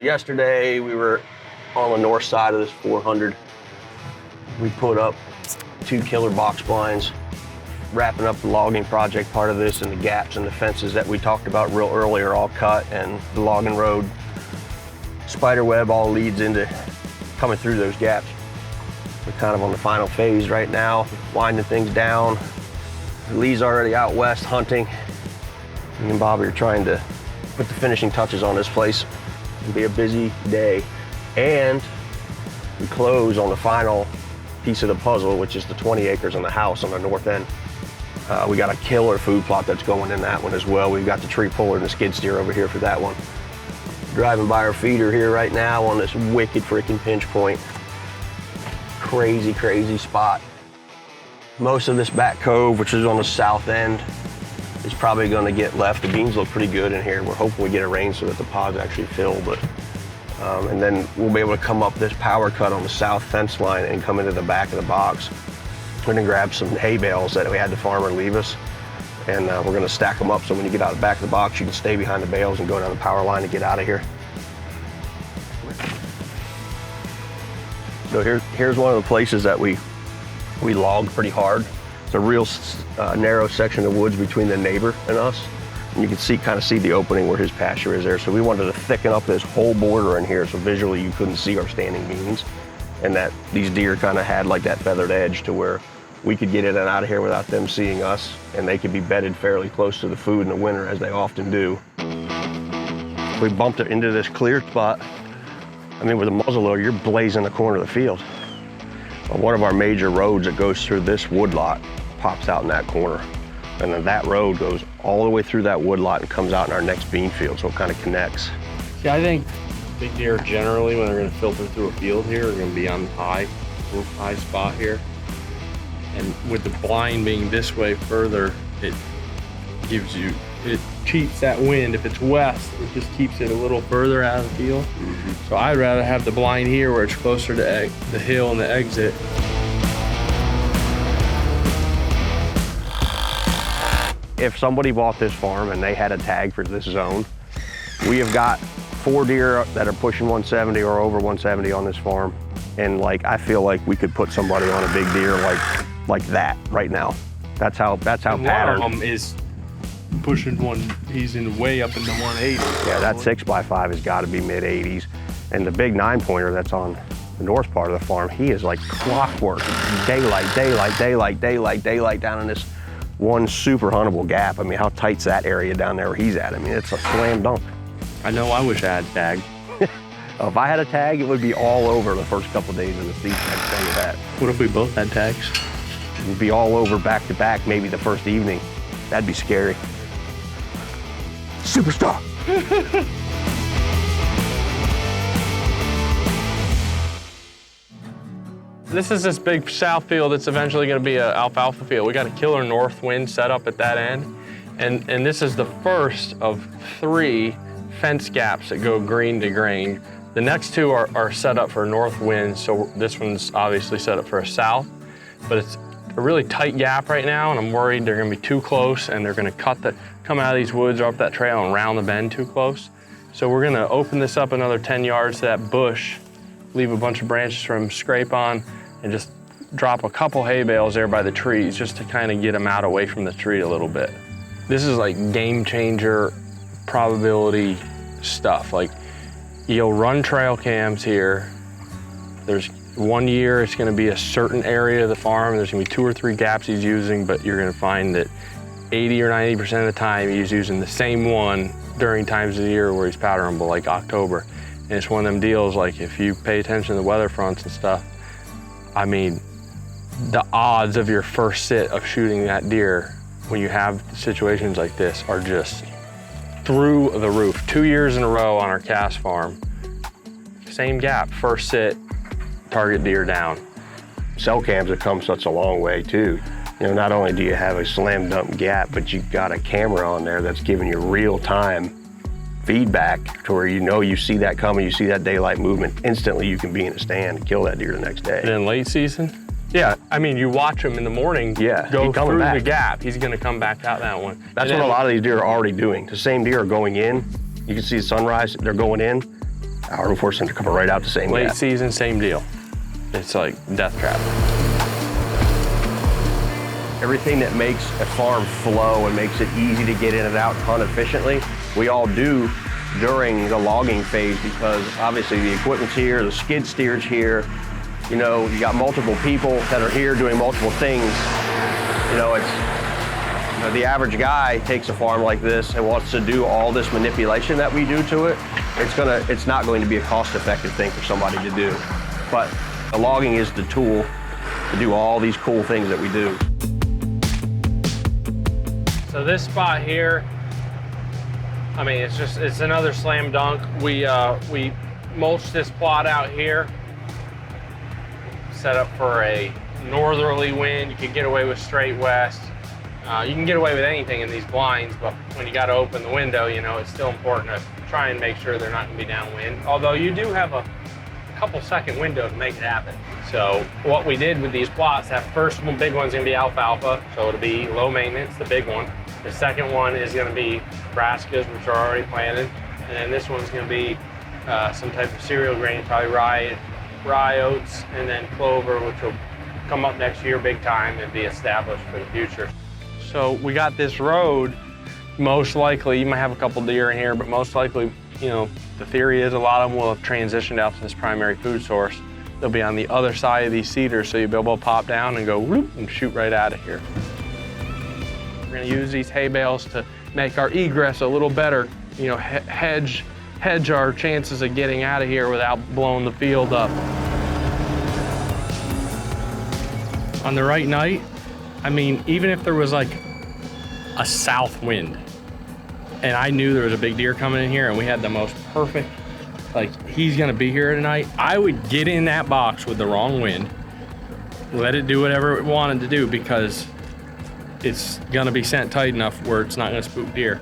Yesterday, we were on the north side of this 400. We put up 2 killer box blinds, wrapping up the logging project part of this, and the gaps and the fences that we talked about real early are all cut, and the logging road spider web all leads into coming through those gaps. We're kind of on the final phase right now, winding things down. Lee's already out west hunting. Me and Bobby are trying to put the finishing touches on this place. It'll be a busy day. And we close on the final piece of the puzzle, which is the 20 acres on the house on the north end. We got a killer food plot that's going in that one as well. We've got the tree puller and the skid steer over here for that one. Driving by our feeder here right now on this wicked freaking pinch point. Crazy, crazy spot. Most of this back cove, which is on the south end, is probably going to get left. The beans look pretty good in here. We're hoping we get a rain so that the pods actually fill, but and then we'll be able to come up this power cut on the south fence line and come into the back of the box. We're going to grab some hay bales that we had the farmer leave us, and we're going to stack them up so when you get out of the back of the box, you can stay behind the bales and go down the power line and get out of here. So here's one of the places that we logged pretty hard. It's a real narrow section of woods between the neighbor and us. And you can kind of see the opening where his pasture is there. So we wanted to thicken up this whole border in here so visually you couldn't see our standing beans. And that these deer kind of had like that feathered edge to where we could get in and out of here without them seeing us. And they could be bedded fairly close to the food in the winter, as they often do. We bumped it into this clear spot. I mean, with a muzzleloader, you're blazing the corner of the field. One of our major roads that goes through this woodlot pops out in that corner. And then that road goes all the way through that woodlot and comes out in our next bean field, so it kind of connects. Yeah, I think big deer generally, when they're gonna filter through a field here, are gonna be on high spot here. And with the blind being this way further, it cheats that wind. If it's west, it just keeps it a little further out of the field. So I'd rather have the blind here where it's closer to the hill and the exit. If somebody bought this farm and they had a tag for this zone, we have got 4 deer that are pushing 170 or over 170 on this farm. And like, I feel like we could put somebody on a big deer like that right now. That's how patterned. One of them is pushing he's way up in the 180s. Yeah, that 6x5 has got to be mid 80s. And the big 9-pointer that's on the north part of the farm, he is like clockwork. Daylight, daylight, daylight, daylight, daylight down in this one super huntable gap. I mean, how tight's that area down there where he's at? I mean, it's a slam dunk. I know, I wish I had a tag. If I had a tag, it would be all over the first couple of days of the season, I can tell you that. What if we both had tags? It would be all over back to back, maybe the first evening. That'd be scary. Superstar. This is this big south field that's eventually going to be an alfalfa field. We got a killer north wind set up at that end. And this is the first of 3 fence gaps that go green to grain. The next 2 are set up for north wind, so this one's obviously set up for a south. But it's a really tight gap right now, and I'm worried they're going to be too close and they're going to come out of these woods or up that trail and round the bend too close. So we're going to open this up another 10 yards to that bush, leave a bunch of branches for him to scrape on, and just drop a couple hay bales there by the trees just to kind of get them out away from the tree a little bit. This is like game changer probability stuff. Like, you'll run trail cams here. There's 1 year it's going to be a certain area of the farm. There's going to be 2 or 3 gaps he's using, but you're going to find that 80 or 90% of the time he's using the same one during times of the year where he's powderable, like October. And it's one of them deals, like, if you pay attention to the weather fronts and stuff, I mean, the odds of your first sit of shooting that deer when you have situations like this are just through the roof. 2 years in a row on our Cass farm, same gap, first sit, target deer down. Cell cams have come such a long way too. You know, not only do you have a slam dunk gap, but you've got a camera on there that's giving you real time feedback to where you know you see that coming, you see that daylight movement, instantly you can be in a stand and kill that deer the next day. And in late season? Yeah, I mean, you watch him in the morning, go through the gap, he's gonna come back out that one. That's what a lot of these deer are already doing. The same deer are going in, you can see the sunrise, they're going in, Hour before center coming right out the same Late gap. season, same deal. It's like death trap. Everything that makes a farm flow and makes it easy to get in and out and hunt efficiently, we all do during the logging phase, because obviously the equipment's here, the skid steer's here. You know, you got multiple people that are here doing multiple things. You know, the average guy takes a farm like this and wants to do all this manipulation that we do to it. It's not going to be a cost-effective thing for somebody to do. But the logging is the tool to do all these cool things that we do. So this spot here, I mean, it's another slam dunk. We mulched this plot out here, set up for a northerly wind. You can get away with straight west. You can get away with anything in these blinds, but when you got to open the window, you know, it's still important to try and make sure they're not going to be downwind. Although you do have a couple second window to make it happen. So what we did with these plots, that first one, big one's going to be alfalfa, so it'll be low maintenance, the big one. The second one is going to be brassicas, which are already planted, and then this one's going to be some type of cereal grain, probably rye, oats, and then clover, which will come up next year big time and be established for the future. So we got this road. Most likely, you might have a couple deer in here, but most likely, you know, the theory is a lot of them will have transitioned out to this primary food source. They'll be on the other side of these cedars, so you'll be able to pop down and go whoop and shoot right out of here. We're gonna use these hay bales to make our egress a little better, you know, hedge our chances of getting out of here without blowing the field up. On the right night, I mean, even if there was like a south wind and I knew there was a big deer coming in here and we had the most perfect, like he's gonna be here tonight, I would get in that box with the wrong wind, let it do whatever it wanted to do, because it's gonna be sent tight enough where it's not gonna spook deer.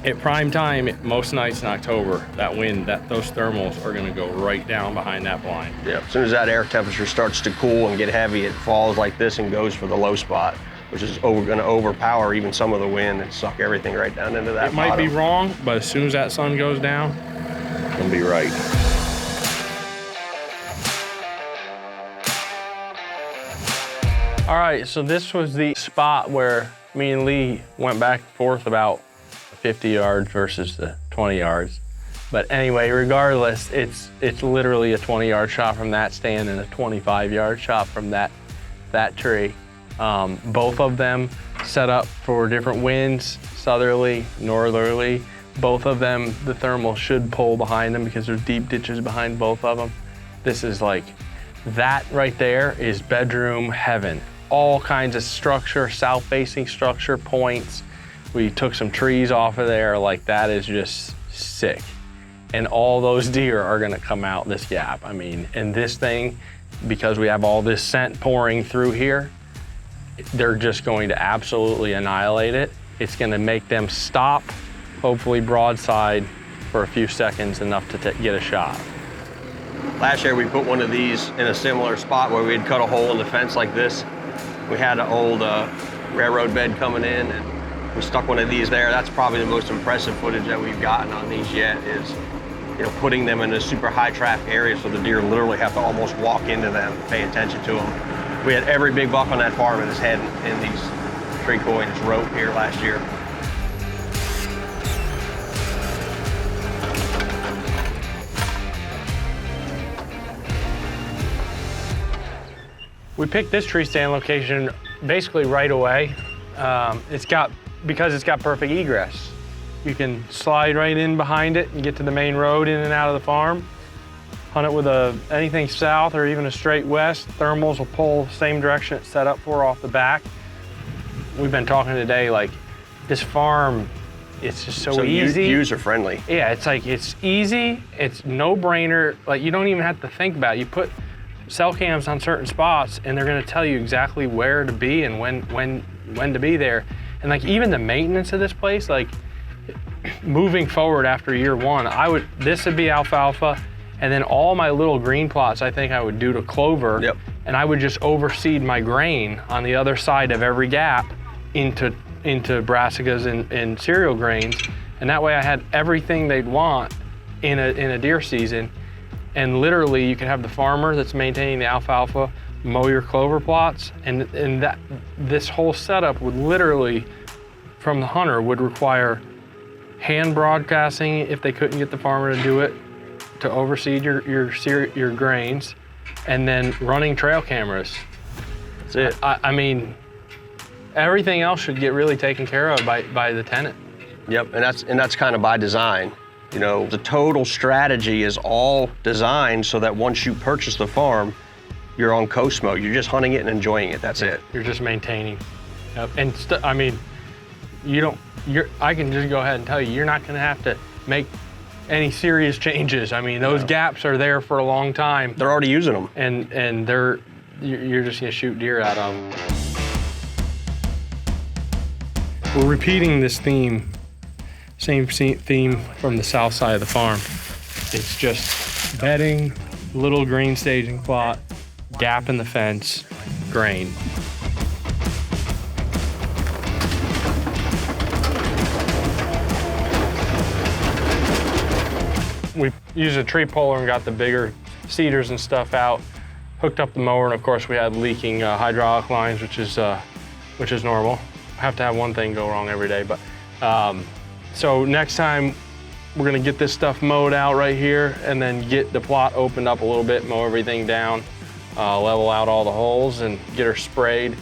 At prime time, most nights in October, that wind, those thermals are gonna go right down behind that blind. Yeah, as soon as that air temperature starts to cool and get heavy, it falls like this and goes for the low spot, which is gonna overpower even some of the wind and suck everything right down into that It might be bottom. wrong, but as soon as that sun goes down, It's gonna be right. All right, so this was the spot where me and Lee went back and forth about 50 yards versus the 20 yards. But anyway, regardless, it's literally a 20-yard shot from that stand and a 25-yard shot from that tree. Both of them set up for different winds, southerly, northerly. Both of them, the thermal should pull behind them because there's deep ditches behind both of them. This is like, that right there is bedroom heaven. All kinds of structure, south-facing structure, points. We took some trees off of there, like that is just sick. And all those deer are gonna come out this gap. I mean, and this thing, because we have all this scent pouring through here, they're just going to absolutely annihilate it. It's gonna make them stop, hopefully broadside for a few seconds, enough to get a shot. Last year we put one of these in a similar spot where we'd cut a hole in the fence like this. We had an old railroad bed coming in and we stuck one of these there. That's probably the most impressive footage that we've gotten on these yet, is, you know, putting them in a super high traffic area so the deer literally have to almost walk into them, pay attention to them. We had every big buck on that farm in his head in these treacle and this rope here last year. We picked this tree stand location basically right away. Because it's got perfect egress. You can slide right in behind it and get to the main road in and out of the farm. Hunt it with anything south or even a straight west. Thermals will pull same direction it's set up for off the back. We've been talking today, like, this farm, it's just so easy. User friendly. Yeah, it's like, it's easy, it's no brainer. Like, you don't even have to think about it. You put cell cams on certain spots and they're gonna tell you exactly where to be and when to be there. And like, even the maintenance of this place, like moving forward after year one, this would be alfalfa, and then all my little green plots I think I would do to clover. Yep. And I would just overseed my grain on the other side of every gap into brassicas and cereal grains. And that way I had everything they'd want in a deer season, and literally you could have the farmer that's maintaining the alfalfa mow your clover plots, and that this whole setup would literally, from the hunter, would require hand broadcasting if they couldn't get the farmer to do it, to overseed your grains, and then running trail cameras. That's it. I mean, everything else should get really taken care of by the tenant. Yep, and that's kind of by design. You know, the total strategy is all designed so that once you purchase the farm, you're on coast mode. You're just hunting it and enjoying it. That's it. You're just maintaining. Yep. And I mean, I can just go ahead and tell you, you're not gonna have to make any serious changes. I mean, those gaps are there for a long time. They're already using them. And you're just gonna shoot deer out of them. We're repeating this theme, same theme from the south side of the farm. It's just bedding, little green staging plot, gap in the fence, grain. We used a tree puller and got the bigger cedars and stuff out, hooked up the mower, and of course we had leaking hydraulic lines, which is normal. Have to have one thing go wrong every day, but so next time we're gonna get this stuff mowed out right here and then get the plot opened up a little bit, mow everything down, level out all the holes and get her sprayed.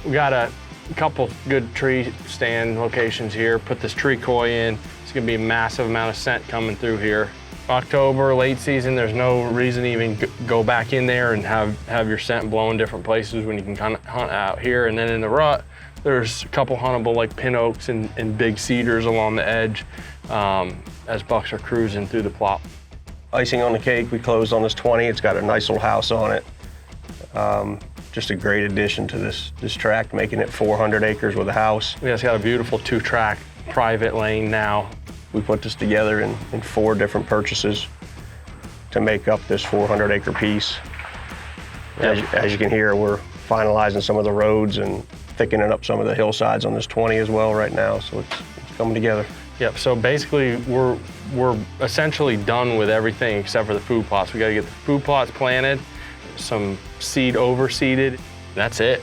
We got a couple good tree stand locations here, put this tree koi in. It's gonna be a massive amount of scent coming through here. October, late season, there's no reason to even go back in there and have your scent blow in different places when you can kind of hunt out here. And then in the rut, there's a couple huntable like pin oaks and big cedars along the edge as bucks are cruising through the plot. Icing on the cake, we closed on this 20. It's got a nice little house on it. Just a great addition to this tract, making it 400 acres with a house. Yeah, it's got a beautiful 2-track private lane now. We put this together in 4 different purchases to make up this 400-acre piece. As you can hear, we're finalizing some of the roads and thickening up some of the hillsides on this 20 as well right now, so it's coming together. Yep, so basically we're essentially done with everything except for the food plots. We gotta get the food plots planted, some seed overseeded, that's it.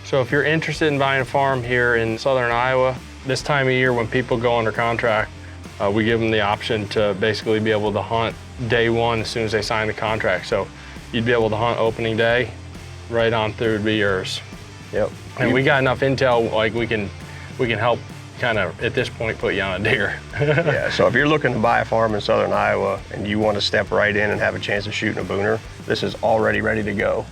So if you're interested in buying a farm here in southern Iowa, this time of year when people go under contract, we give them the option to basically be able to hunt day one as soon as they sign the contract. So you'd be able to hunt opening day, right on through to be yours. Yep. And we got enough intel, like we can help kind of at this point put you on a deer. Yeah, so if you're looking to buy a farm in southern Iowa and you want to step right in and have a chance of shooting a booner, this is already ready to go.